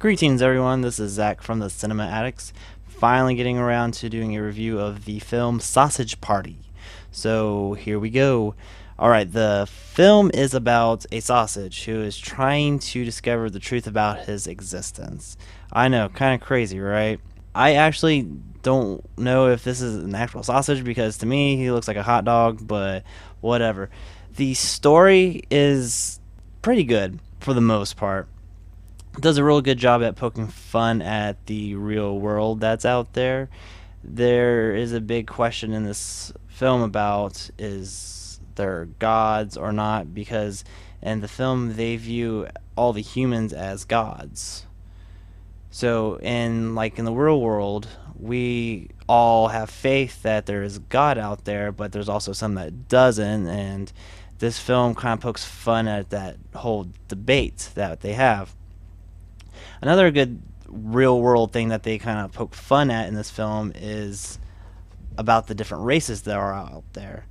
Greetings, everyone. This is Zach from the Cinema Addicts. Finally getting around to doing a review of the film Sausage Party. So here we go. Alright, the film is about a sausage who is trying to discover the truth about his existence. I know, kind of crazy, right? I actually don't know if this is an actual sausage because to me he looks like a hot dog, but whatever. The story is pretty good for the most part. Does a real good job at poking fun at the real world that's out there. There is a big question in this film about is there gods or not, because in the film they view all the humans as gods. So in the real world, we all have faith that there is God out there, but there's also some that doesn't, and this film kind of pokes fun at that whole debate that they have. Another good real world thing that they kind of poke fun at in this film is about the different races that are out there.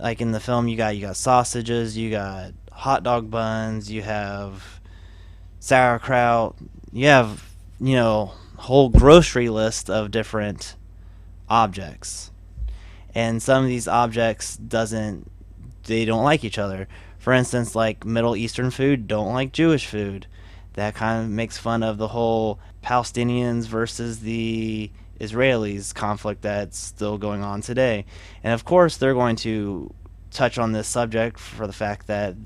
Like in the film, you got sausages, you got hot dog buns, you have sauerkraut, you have whole grocery list of different objects, and some of these objects don't like each other. For instance, like Middle Eastern food don't like Jewish food. That kind of makes fun of the whole Palestinians versus the Israelis conflict that's still going on today. And of course, they're going to touch on this subject for the fact that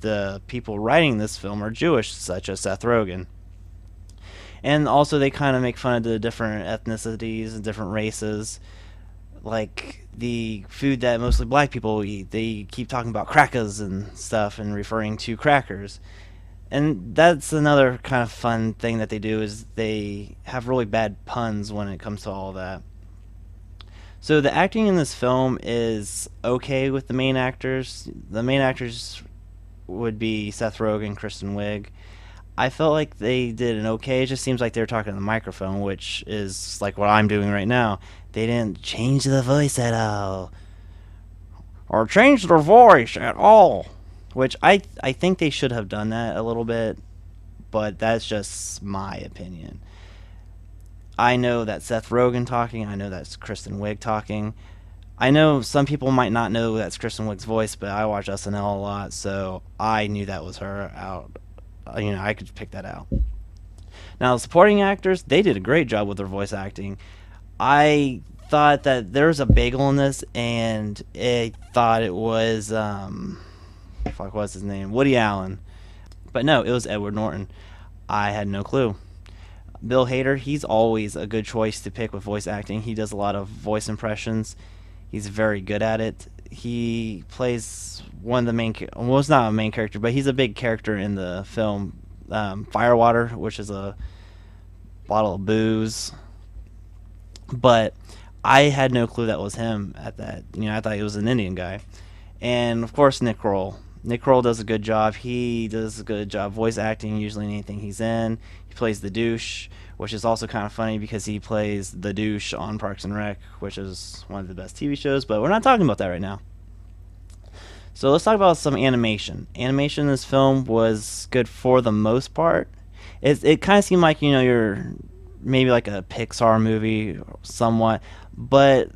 the people writing this film are Jewish, such as Seth Rogen. And also, they kind of make fun of the different ethnicities and different races. Like the food that mostly black people eat, they keep talking about crackers and stuff and referring to crackers. And that's another kind of fun thing that they do, is they have really bad puns when it comes to all that. So the acting in this film is okay with the main actors. The main actors would be Seth Rogen, Kristen Wiig. I felt like they did an okay. It just seems like they were talking to the microphone, which is like what I'm doing right now. They didn't change the voice at all. Or change their voice at all. Which I think they should have done that a little bit, but that's just my opinion. I know that's Seth Rogen talking. I know that's Kristen Wiig talking. I know some people might not know that's Kristen Wiig's voice, but I watch SNL a lot, so I knew that was her out. I could pick that out. Now, the supporting actors, they did a great job with their voice acting. I thought that there was a bagel in this, and I thought it was what's his name? Woody Allen. But no, it was Edward Norton. I had no clue. Bill Hader, he's always a good choice to pick with voice acting. He does a lot of voice impressions. He's very good at it. He plays one of the main, well, it's not a main character, but he's a big character in the film Firewater, which is a bottle of booze. But I had no clue that was him at that. I thought he was an Indian guy. And of course, Nick Kroll. Nick Kroll does a good job. He does a good job voice acting usually in anything he's in. He plays the douche, which is also kind of funny because he plays the douche on Parks and Rec, which is one of the best TV shows, but we're not talking about that right now. So let's talk about some animation. Animation in this film was good for the most part. It kind of seemed like, you're maybe like a Pixar movie somewhat, but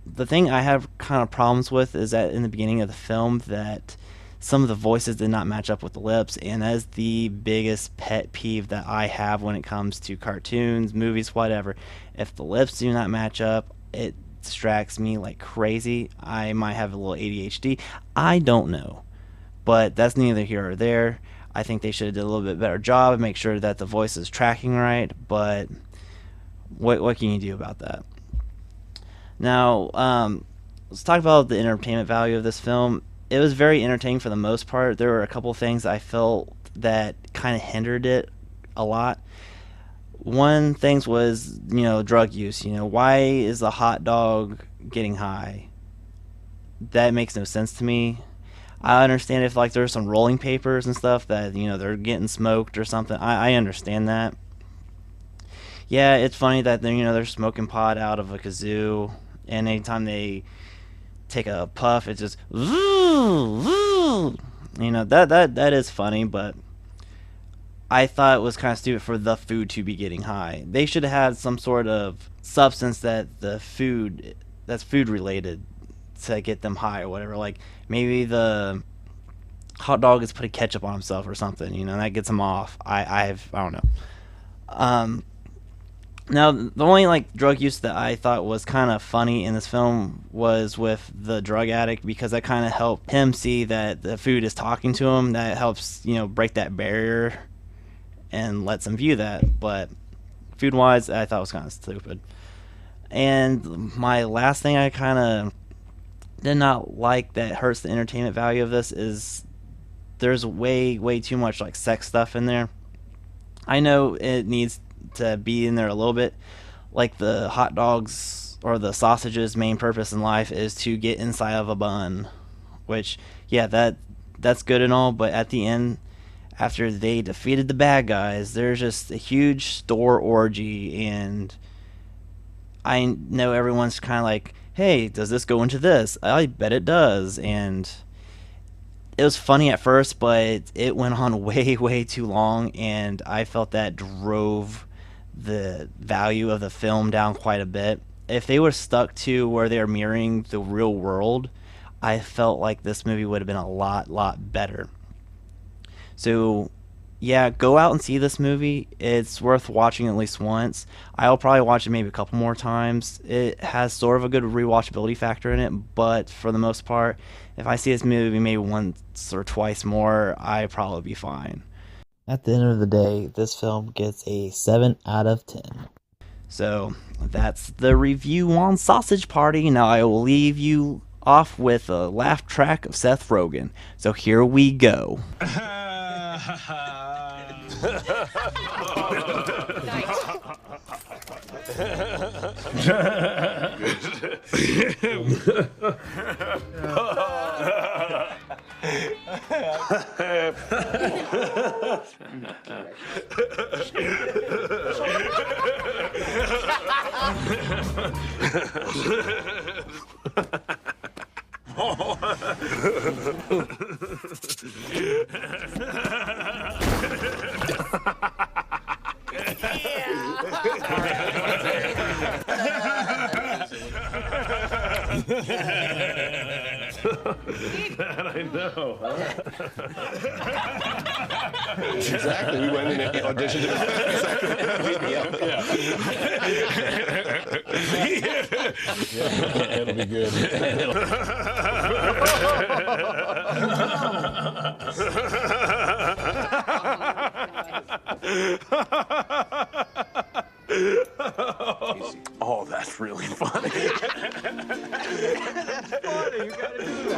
the thing I have kind of problems with is that in the beginning of the film that some of the voices did not match up with the lips, and that is the biggest pet peeve that I have when it comes to cartoons, movies, whatever. If the lips do not match up, it distracts me like crazy. I might have a little ADHD. I don't know. But that's neither here or there. I think they should have did a little bit better job and make sure that the voice is tracking right, but what can you do about that? Now, let's talk about the entertainment value of this film. It was very entertaining for the most part. There were a couple things I felt that kind of hindered it a lot. One thing was, drug use. Why is a hot dog getting high? That makes no sense to me. I understand if there's some rolling papers and stuff that they're getting smoked or something. I understand that. Yeah, it's funny that they're smoking pot out of a kazoo, and anytime they take a puff, it's just that. That is funny, but I thought it was kind of stupid for the food to be getting high. They should have had some sort of substance that's food related to get them high or whatever. Like maybe the hot dog is putting ketchup on himself or something, and that gets him off. I don't know. Um, Now, the only like drug use that I thought was kind of funny in this film was with the drug addict, because that kind of helped him see that the food is talking to him. That helps, break that barrier and lets him view that. But food wise, I thought was kind of stupid. And my last thing I kind of did not like that hurts the entertainment value of this is there's way too much like sex stuff in there. I know it needs to be in there a little bit. Like the hot dogs or the sausages' main purpose in life is to get inside of a bun, which yeah, that's good and all, but at the end, after they defeated the bad guys, there's just a huge store orgy, and I know everyone's kind of like, "Hey, does this go into this?" I bet it does, and it was funny at first, but it went on way too long, and I felt that drove the value of the film down quite a bit. If they were stuck to where they're mirroring the real world, I felt like this movie would have been a lot better. So, yeah, go out and see this movie. It's worth watching at least once. I'll probably watch it maybe a couple more times. It has sort of a good rewatchability factor in it, but for the most part, if I see this movie maybe once or twice more, I'd probably be fine. At the end of the day, this film gets a 7 out of 10. So, that's the review on Sausage Party. Now, I will leave you off with a laugh track of Seth Rogen. So, here we go. That I know. Exactly. We went in and auditioned. Exactly. Yeah, it'll be good. Oh, that's really funny. That's funny. You gotta do that.